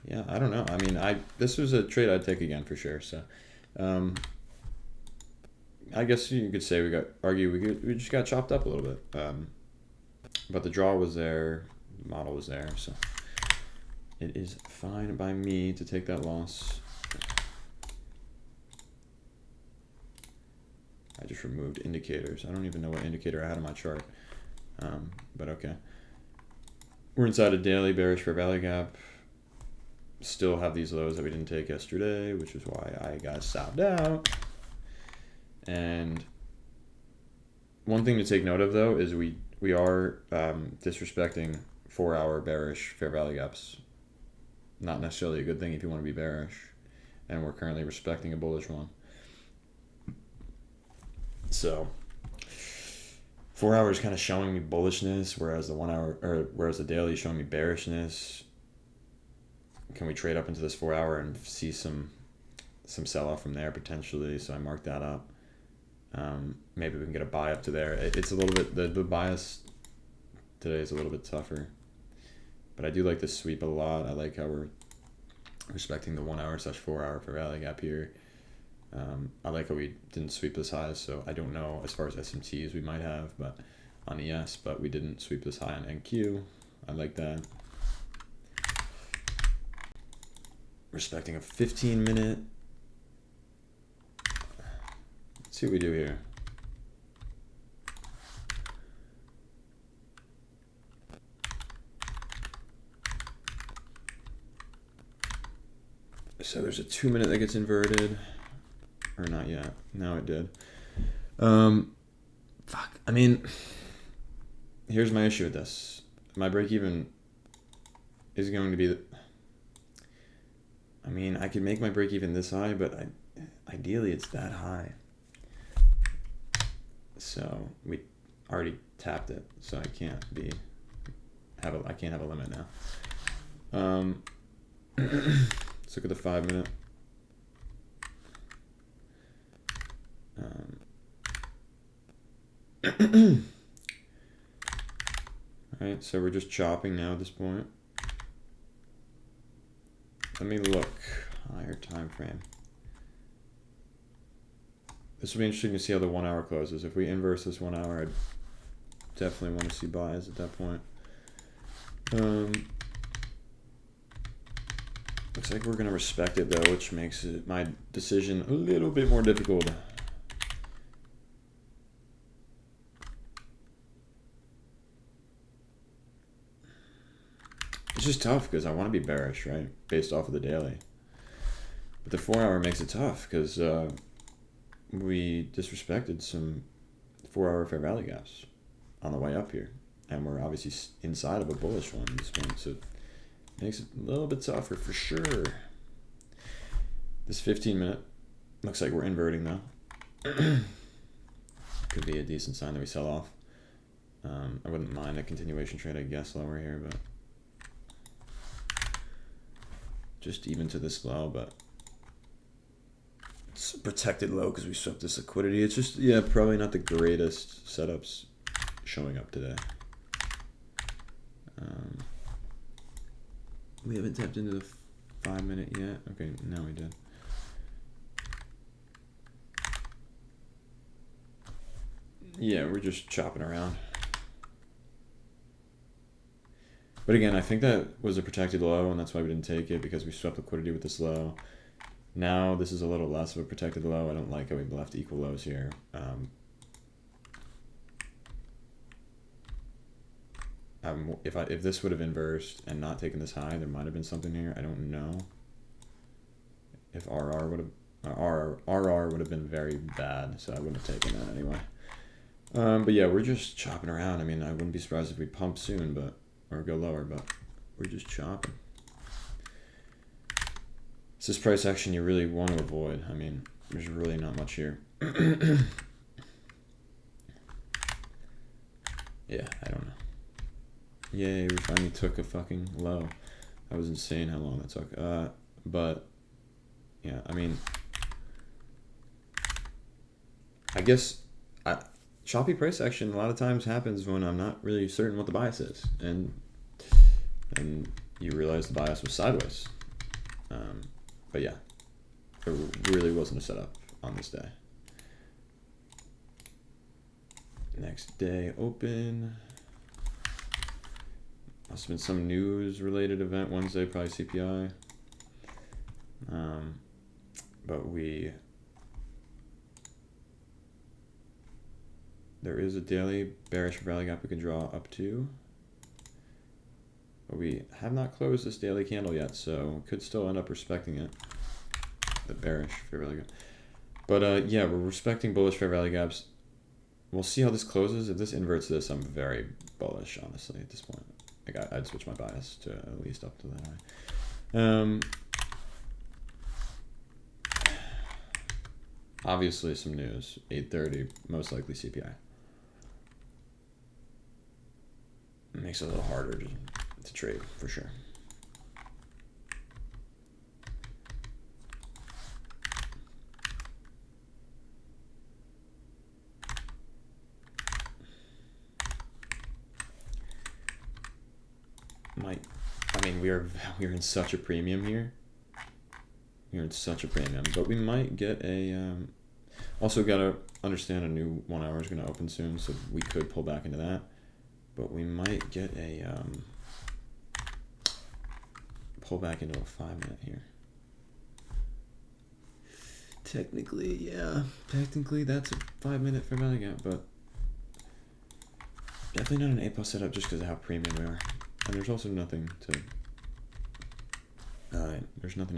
Yeah, I don't know. I mean, this was a trade I'd take again for sure. So, I guess you could say we just got chopped up a little bit. But the draw was there, the model was there, so it is fine by me to take that loss. I just removed indicators. I don't even know what indicator I had on my chart, but okay. We're inside a daily bearish fair value gap. Still have these lows that we didn't take yesterday, which is why I got stopped out. And one thing to take note of, though, is we are disrespecting 4 hour bearish fair value gaps. Not necessarily a good thing if you want to be bearish. And we're currently respecting a bullish one. So 4 hours kind of showing me bullishness, whereas the daily is showing me bearishness. Can we trade up into this 4 hour and see some sell-off from there potentially? So I marked that up. Maybe we can get a buy up to there. It's a little bit, the bias today is a little bit tougher, but I do like this sweep a lot. I like how we're respecting the 1 hour / 4 hour fair value gap here. I like how we didn't sweep this high, so I don't know as far as SMTs we might have, but on ES, but we didn't sweep this high on NQ. I like that. Respecting a 15-minute. Let's see what we do here. So there's a 2 minute that gets inverted. Or not yet. Now it did. Fuck. I mean, here's my issue with this. My break even is going to be I mean, I could make my break even this high, but ideally it's that high. So we already tapped it, so I can't have a limit now. Let's look at the 5 minute. Alright, so we're just chopping now at this point. Let me look. Higher time frame. This will be interesting to see how the 1 hour closes. If we inverse this 1 hour, I'd definitely want to see buys at that point. Looks like we're going to respect it though, which makes my decision a little bit more difficult. It's just tough because I want to be bearish, right? Based off of the daily. But the 4 hour makes it tough because we disrespected some 4 hour fair value gaps on the way up here. And we're obviously inside of a bullish one at this point. So it makes it a little bit tougher for sure. This 15-minute looks like we're inverting though. Could be a decent sign that we sell off. I wouldn't mind a continuation trade, I guess, lower here, but just even to this low, but it's a protected low because we swept this liquidity. It's just, yeah, probably not the greatest setups showing up today. We haven't tapped into the 5-minute yet. Okay, now we did. Yeah, we're just chopping around. But again, I think that was a protected low, and that's why we didn't take it, because we swept liquidity with this low. Now this is a little less of a protected low. I don't like how we left equal lows here. If this would have inversed and not taken this high, there might have been something here. I don't know. If RR would have been very bad, so I wouldn't have taken that anyway. But yeah, we're just chopping around. I mean, I wouldn't be surprised if we pump soon, or go lower, but we're just chopping. It's this price action you really want to avoid. I mean, there's really not much here. Yeah, I don't know. Yay, we finally took a fucking low. That was insane how long that took. But yeah, I mean, I guess choppy price action a lot of times happens when I'm not really certain what the bias is, and you realize the bias was sideways. But yeah, it really wasn't a setup on this day. Next day open. Must have been some news related event Wednesday, probably CPI. But there is a daily bearish rally gap we can draw up to. But we have not closed this daily candle yet, so could still end up respecting it. The bearish fair value gap. But yeah, we're respecting bullish fair value gaps. We'll see how this closes. If this inverts this, I'm very bullish, honestly, at this point. Like I'd switch my bias to at least up to that high. Obviously some news. 8:30, most likely CPI. It makes it a little harder to trade for sure. I mean, we are in such a premium here. We're in such a premium, but we might get a. Also, gotta understand a new 1 hour is gonna open soon, so we could pull back into that. But we might get a pull back into a 5-minute here. Technically, yeah. Technically, that's a 5-minute fair value gap, but definitely not an A+ setup just because of how premium we are. And there's also nothing to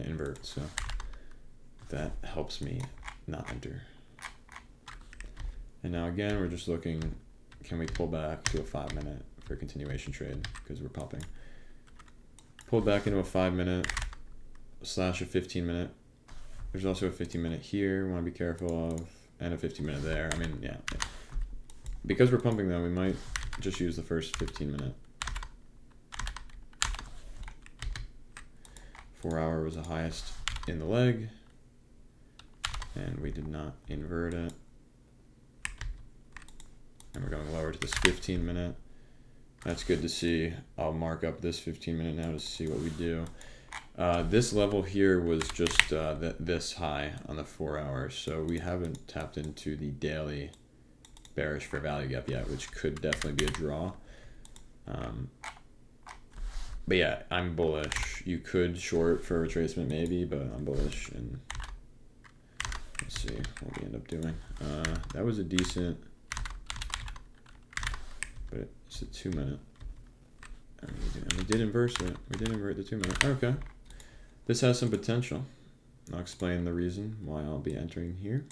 invert, so that helps me not enter. And now again, we're just looking, can we pull back to a 5-minute for a continuation trade because we're popping. Pull back into a 5-minute / a 15-minute. There's also a 15-minute here we want to be careful of, and a 15-minute there. I mean, yeah. Because we're pumping though, we might just use the first 15-minute. 4 hour was the highest in the leg, and we did not invert it. And we're going lower to this 15-minute. That's good to see. I'll mark up this 15-minute now to see what we do. This level here was just this high on the 4 hours, so we haven't tapped into the daily bearish fair value gap yet, which could definitely be a draw. But yeah, I'm bullish. You could short for retracement maybe, but I'm bullish, and let's see what we end up doing. That was a decent, but it's a 2-minute. And we did inverse it. We did invert the 2-minute. Okay. This has some potential. I'll explain the reason why I'll be entering here.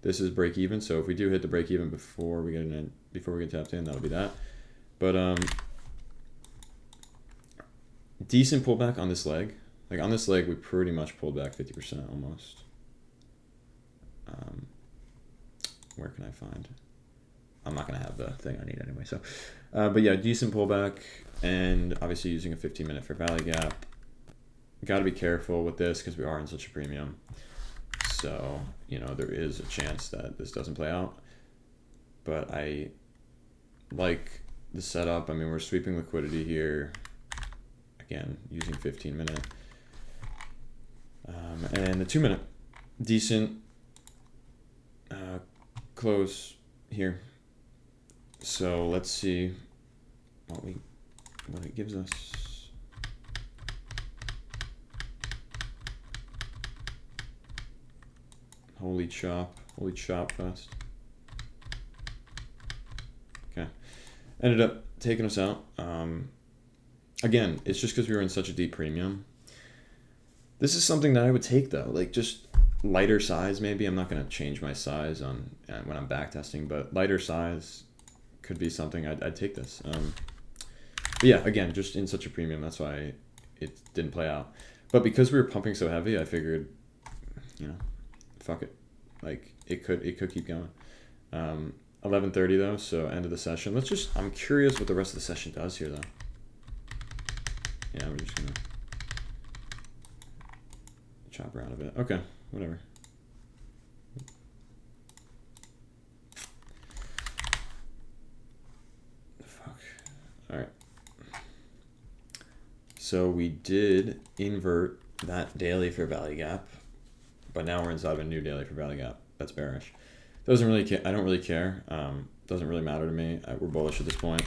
This is break even, so if we do hit the break even before we get tapped in, that'll be that. But decent pullback on this leg. Like on this leg, we pretty much pulled back 50% almost. Where can I find? I'm not going to have the thing I need anyway. So, but yeah, decent pullback, and obviously using a 15-minute fair value gap. Got to be careful with this because we are in such a premium. So, you know, there is a chance that this doesn't play out. But I like the setup. I mean, we're sweeping liquidity here. Again, using 15-minute. And the 2-minute, decent close here. So let's see what it gives us. Holy chop fest. Okay, ended up taking us out. Again, it's just because we were in such a deep premium. This is something that I would take though, like just lighter size maybe. I'm not going to change my size on when I'm backtesting, but lighter size could be something I'd take this. But yeah, again, just in such a premium, that's why it didn't play out. But because we were pumping so heavy, I figured, you know, fuck it. Like it could keep going. 11:30 though, so end of the session. I'm curious what the rest of the session does here though. Yeah, we're just gonna chop around a bit. Okay, whatever. Fuck. All right. So we did invert that daily fair value gap, but now we're inside of a new daily fair value gap. That's bearish. Doesn't really care. I don't really care. Doesn't really matter to me. We're bullish at this point.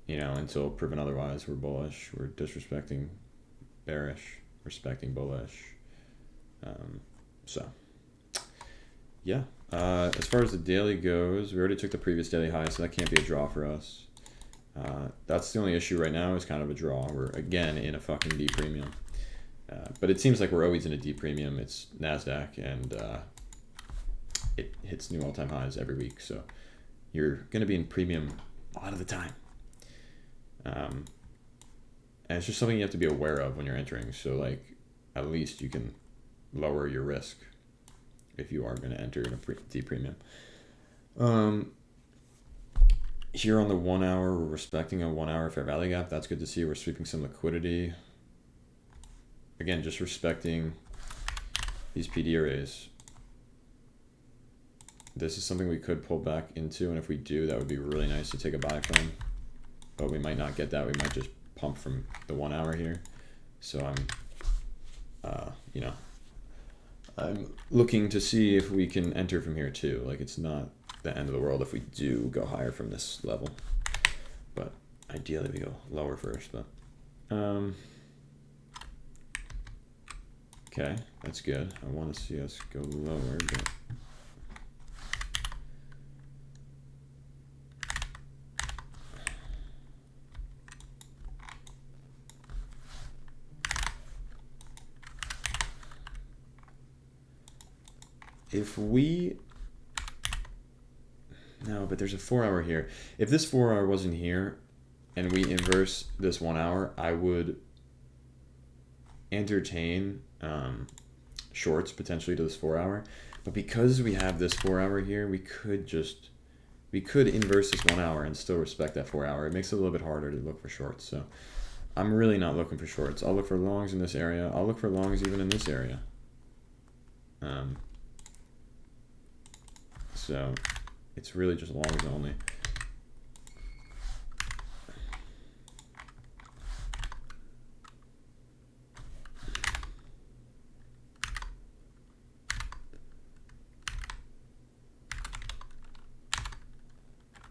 You know, until proven otherwise, we're bullish. We're disrespecting bearish, respecting bullish. So, yeah. As far as the daily goes, we already took the previous daily high, so that can't be a draw for us. That's the only issue right now is kind of a draw. We're, again, in a fucking deep premium. But it seems like we're always in a deep premium. It's NASDAQ, and it hits new all-time highs every week. So you're going to be in premium a lot of the time. And it's just something you have to be aware of when you're entering. So, like, at least you can lower your risk if you are going to enter in a deep premium. Here on the 1 hour, we're respecting a 1 hour fair value gap. That's good to see. We're sweeping some liquidity. Again, just respecting these PD arrays. This is something we could pull back into, and if we do, that would be really nice to take a buy from. But we might not get that. We might just pump from the 1 hour here. So I'm, you know, I'm looking to see if we can enter from here too. Like, it's not the end of the world if we do go higher from this level. But ideally we go lower first. But okay, that's good. I want to see us go lower, but if we, no, but there's a 4 hour here. If this 4 hour wasn't here and we inverse this 1 hour, I would entertain shorts potentially to this 4 hour. But because we have this 4 hour here, we could inverse this 1 hour and still respect that 4 hour. It makes it a little bit harder to look for shorts. So I'm really not looking for shorts. I'll look for longs in this area. I'll look for longs even in this area. So it's really just longs only.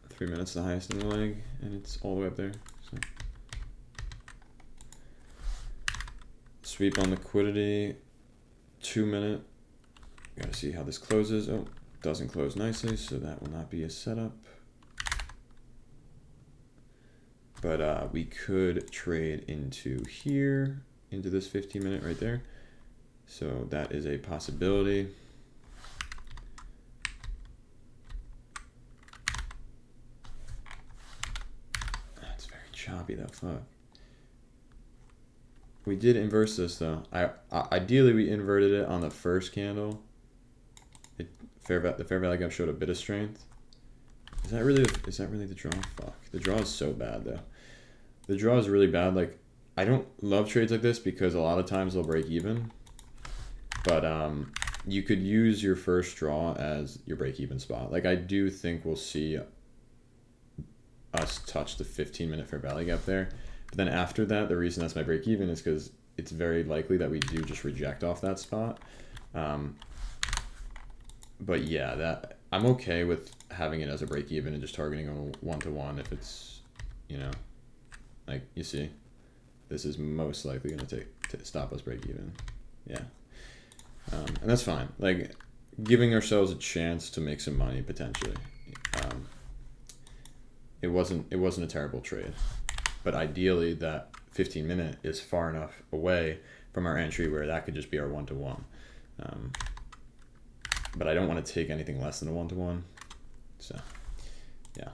Three minutes the highest in the leg, and it's all the way up there. So sweep on liquidity, 2 minute. Gotta see how this closes. Oh, doesn't close nicely, so that will not be a setup. But we could trade into here, into this 15 minute right there. So that is a possibility. It's very choppy though, fuck. We did inverse this though. Ideally we inverted it on the first candle. The fair value gap showed a bit of strength. Is that really the draw? Fuck. The draw is so bad though. The draw is really bad. Like, I don't love trades like this because a lot of times they'll break even. But you could use your first draw as your break even spot. Like, I do think we'll see us touch the 15-minute fair value gap there. But then after that, the reason that's my break even is because it's very likely that we do just reject off that spot. But yeah, that I'm okay with having it as a break even and just targeting a 1-to-1 if it's, you know, like you see, this is most likely going to stop us break even. Yeah. And that's fine. Like, giving ourselves a chance to make some money potentially. It wasn't a terrible trade, but ideally that 15-minute is far enough away from our entry where that could just be our 1-to-1. But I don't want to take anything less than a 1-to-1. So, yeah.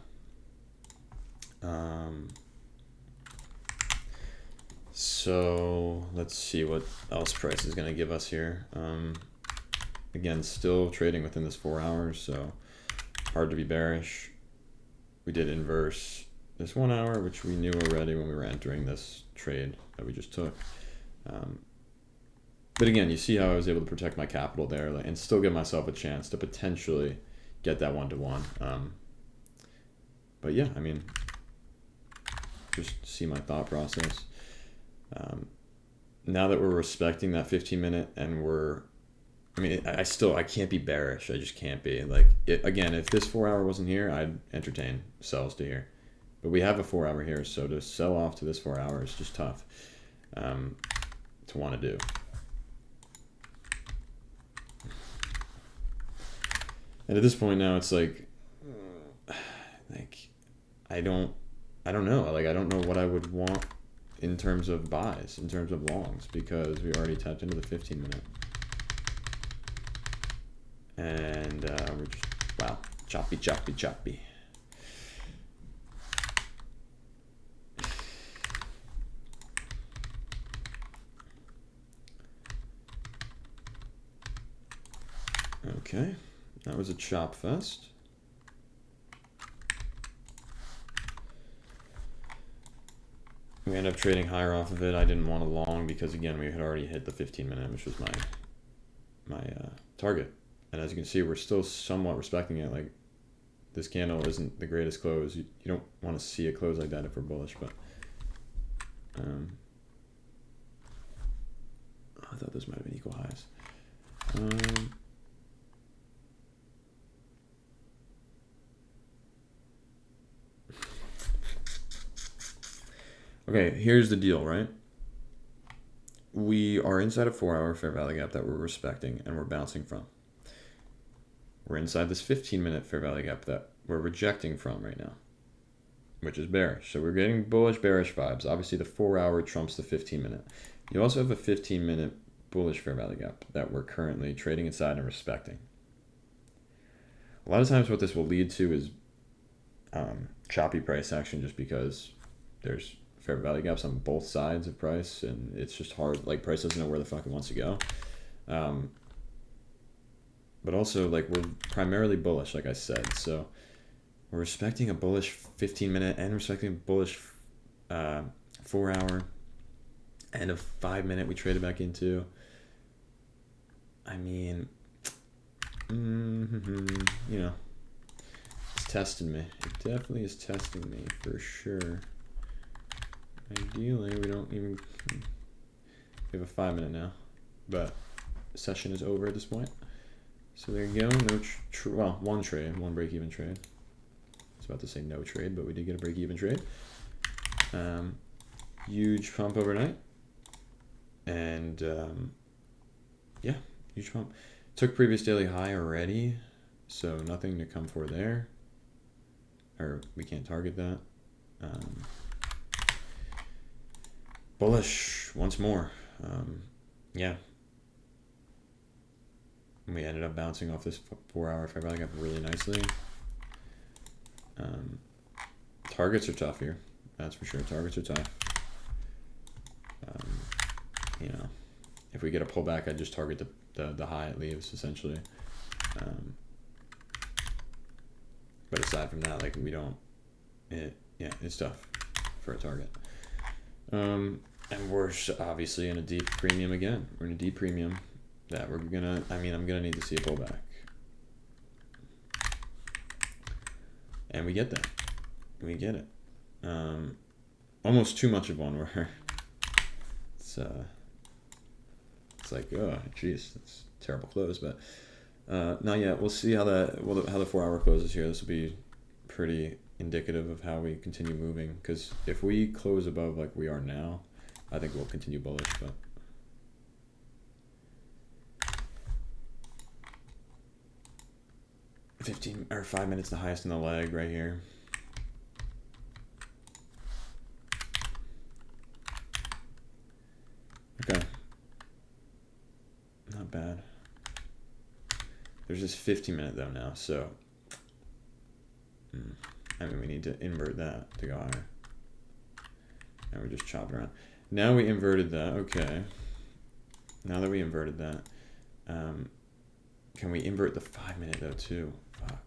So let's see what else price is going to give us here. Again, still trading within this 4 hours, so hard to be bearish. We did inverse this 1 hour, which we knew already when we were entering this trade that we just took. But again, you see how I was able to protect my capital there, like, and still give myself a chance to potentially get that 1-to-1. But yeah, I mean, just see my thought process. Now that we're respecting that 15-minute and I can't be bearish. I just can't be. Like, again, if this 4 hour wasn't here, I'd entertain sells to here. But we have a 4 hour here, so to sell off to this 4 hour is just tough to want to do. And at this point now, it's like I don't know. Like, I don't know what I would want in terms of buys, in terms of longs, because we already tapped into the 15-minute. And we're just, wow, choppy. Okay, that was a chop fest. We ended up trading higher off of it. I didn't want a long because, again, we had already hit the 15-minute, which was my target. And as you can see, we're still somewhat respecting it. Like, this candle isn't the greatest close. You don't want to see a close like that if we're bullish, but I thought those might have been equal highs. Okay, here's the deal, right? We are inside a 4 hour fair value gap that we're respecting and we're bouncing from. We're inside this 15-minute fair value gap that we're rejecting from right now, which is bearish. So we're getting bullish, bearish vibes. Obviously, the 4 hour trumps the 15-minute. You also have a 15-minute bullish fair value gap that we're currently trading inside and respecting. A lot of times what this will lead to is choppy price action just because there's fair value gaps on both sides of price, and it's just hard. Like, price doesn't know where the fuck it wants to go. But also, like, we're primarily bullish, like I said. So we're respecting a bullish 15-minute and respecting a bullish 4 hour and a 5-minute we traded back into. I mean, you know, it's testing me. It definitely is testing me for sure. Ideally, we don't even, we have a 5-minute now, but session is over at this point. So there you go. No, well, one trade, one break-even trade. I was about to say no trade, but we did get a break-even trade. Huge pump overnight, and yeah, huge pump. Took previous daily high already, so nothing to come for there, or we can't target that. Bullish once more. Yeah. We ended up bouncing off this 4 hour fair value gap really nicely. Targets are tough here. That's for sure. Targets are tough. you know, if we get a pullback, I just target the high it leaves essentially. But aside from that, like we don't, it's tough for a target. And we're obviously in a deep premium again. We're in a deep premium that I'm gonna need to see a pullback. And we get that. We get it. Almost too much of one where it's like, oh geez, that's a terrible close, but not yet. We'll see how how the 4 hour closes here. This will be pretty indicative of how we continue moving, because if we close above like we are now, I think we'll continue bullish. But $15 or 5 minutes, the highest in the leg right here. Okay, not bad. There's this 15-minute though now, so I mean we need to invert that to go higher. And we're just chopping around. Now we inverted that. Okay. Now that we inverted that, can we invert the 5 minute though too? Fuck.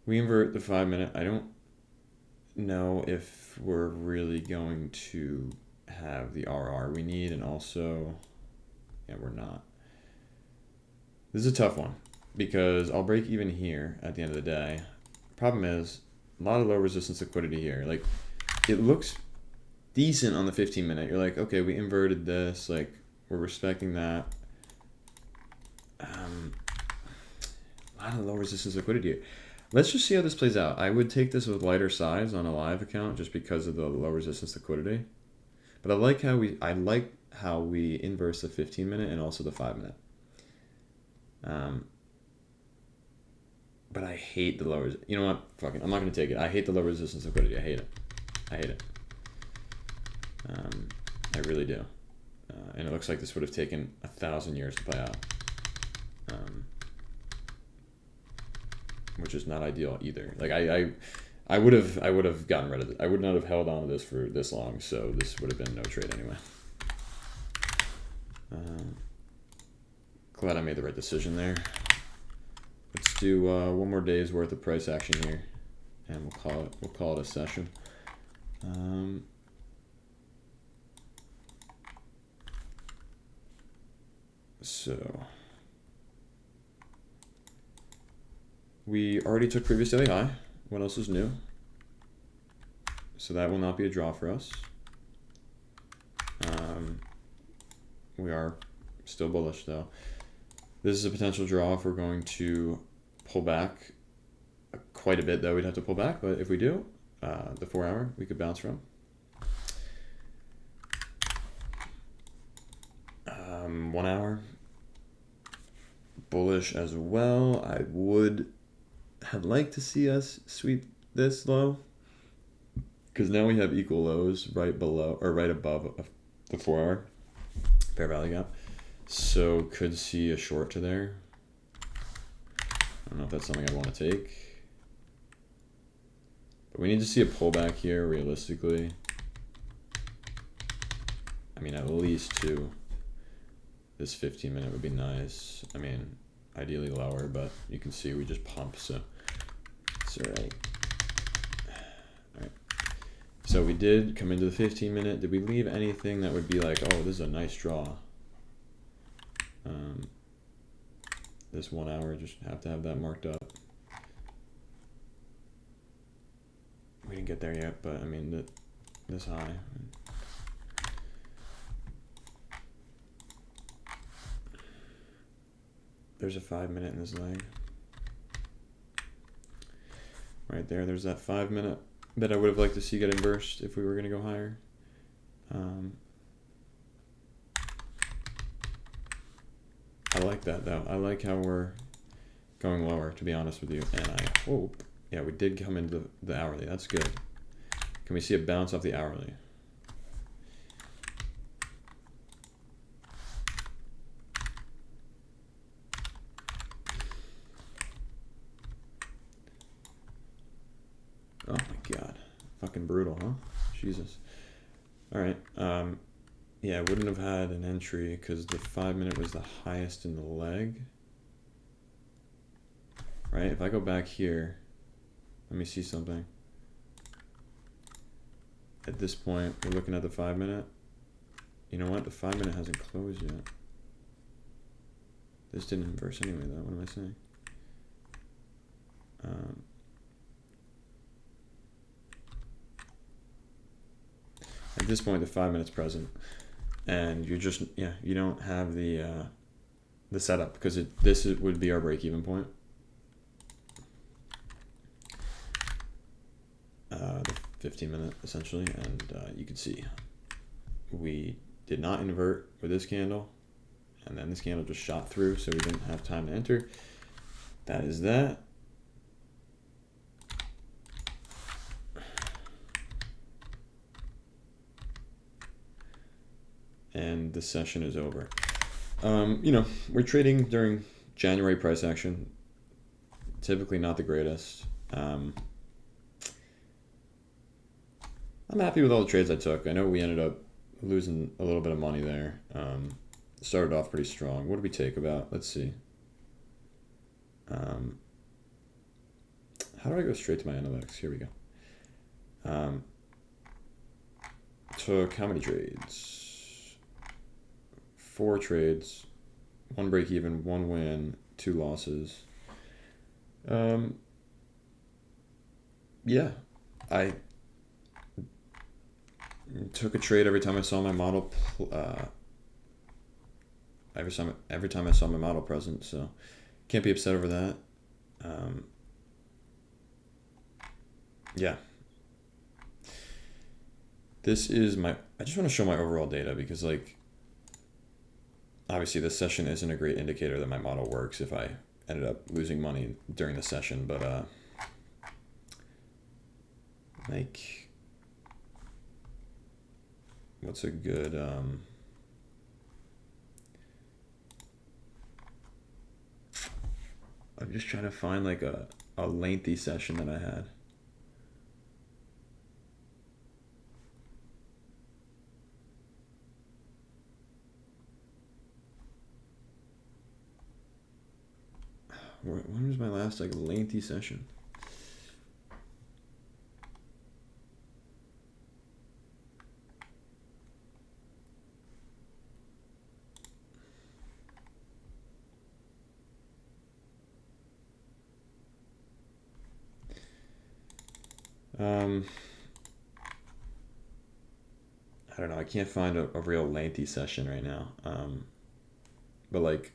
We invert the 5 minute. I don't know if we're really going to have the RR we need, and also, yeah, we're not. This is a tough one because I'll break even here at the end of the day. Problem is, a lot of low resistance liquidity here. Like, it looks decent on the 15 minute. You're like, okay, we inverted this. Like, we're respecting that. A lot of low resistance liquidity. Let's just see how this plays out. I would take this with lighter size on a live account just because of the low resistance liquidity. But I like how we inverse the 15 minute and also the 5 minute. But I hate the low. You know what? Fucking, I'm not gonna take it. I hate the low resistance liquidity. I hate it. I hate it. I really do. And it looks like this would have taken 1,000 years to play out, which is not ideal either. Like I would have gotten rid of it. I would not have held on to this for this long. So this would have been no trade anyway. Glad I made the right decision there. Let's do one more day's worth of price action here, and we'll call it a session. So we already took previous daily high. What else is new? So that will not be a draw for us. We are still bullish though. This is a potential draw if we're going to pull back quite a bit, though. We'd have to pull back, but if we do, the 4 hour we could bounce from. 1 hour bullish as well. I would have liked to see us sweep this low, because now we have equal lows right below or right above the 4 hour fair value gap. So could see a short to there. I don't know if that's something I want to take. But we need to see a pullback here realistically. I mean, at least to this 15 minute would be nice. I mean, ideally lower, but you can see we just pump, so it's all right. All right. So we did come into the 15 minute. Did we leave anything that would be like, oh, this is a nice draw? This 1 hour, just have to have that marked up. We didn't get there yet, but I mean, this high. There's a 5 minute in this leg. Right there, there's that 5 minute that I would have liked to see get inversed if we were going to go higher. I like that though. I like how we're going lower, to be honest with you. And I hope, yeah, we did come into the hourly. That's good. Can we see a bounce off the hourly? Oh my God. Fucking brutal, huh? Jesus. All right. Yeah, I wouldn't have had an entry because the 5 minute was the highest in the leg. Right? If I go back here, let me see something. At this point, we're looking at the 5 minute. You know what? The 5 minute hasn't closed yet. This didn't inverse anyway, though. What am I saying? At this point, the 5 minutes present, and you're just you don't have the setup because this would be our break-even point. The 15 minute essentially, and you can see we did not invert with this candle, and then this candle just shot through, so we didn't have time to enter. That is that. And the session is over. We're trading during January price action. Typically not the greatest. I'm happy with all the trades I took. I know we ended up losing a little bit of money there. Started off pretty strong. What did we take about? Let's see. How do I go straight to my analytics? Here we go. Took how many trades? 4 trades, 1 break even, 1 win, 2 losses. Yeah, I took a trade every time I saw my model. Every time I saw my model present, so can't be upset over that. Yeah. This is I just want to show my overall data because obviously this session isn't a great indicator that my model works if I ended up losing money during the session, but what's a good I'm just trying to find a lengthy session that I had. When was my last lengthy session? I don't know. I can't find a real lengthy session right now. But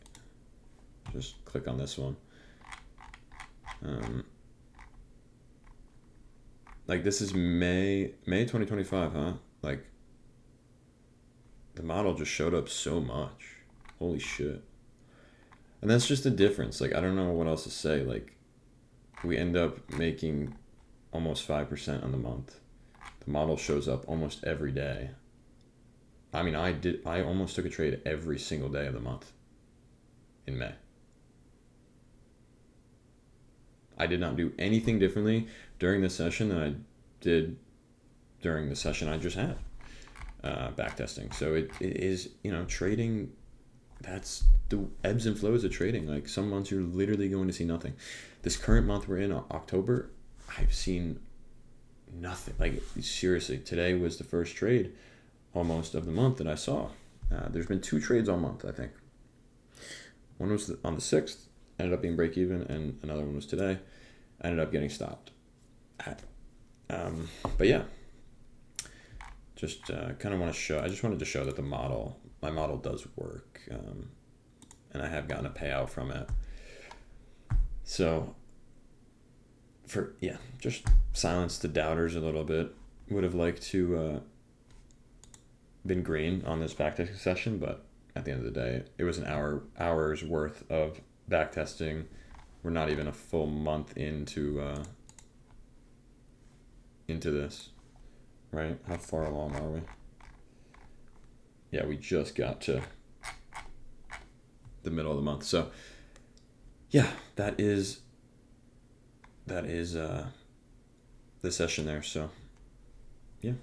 just click on this one. This is May 2025, huh? The model just showed up so much. Holy shit. And that's just the difference. I don't know what else to say. We end up making almost 5% on the month. The model shows up almost every day. I mean, I almost took a trade every single day of the month in May. I did not do anything differently during the session than I did during the session I just had, backtesting. So it is, trading, that's the ebbs and flows of trading. Some months you're literally going to see nothing. This current month we're in, October, I've seen nothing. Seriously, today was the first trade almost of the month that I saw. There's been 2 trades all month, I think. One was on the 6th, ended up being break even, and another one was today. I ended up getting stopped. But yeah, just kind of want to show. I just wanted to show that my model does work, and I have gotten a payout from it. So just silence the doubters a little bit. Would have liked to been green on this backtesting session, but at the end of the day, it was an hour's worth of backtesting. We're not even a full month into this, right? How far along are we? Yeah, we just got to the middle of the month. So yeah, that is the session there. So yeah.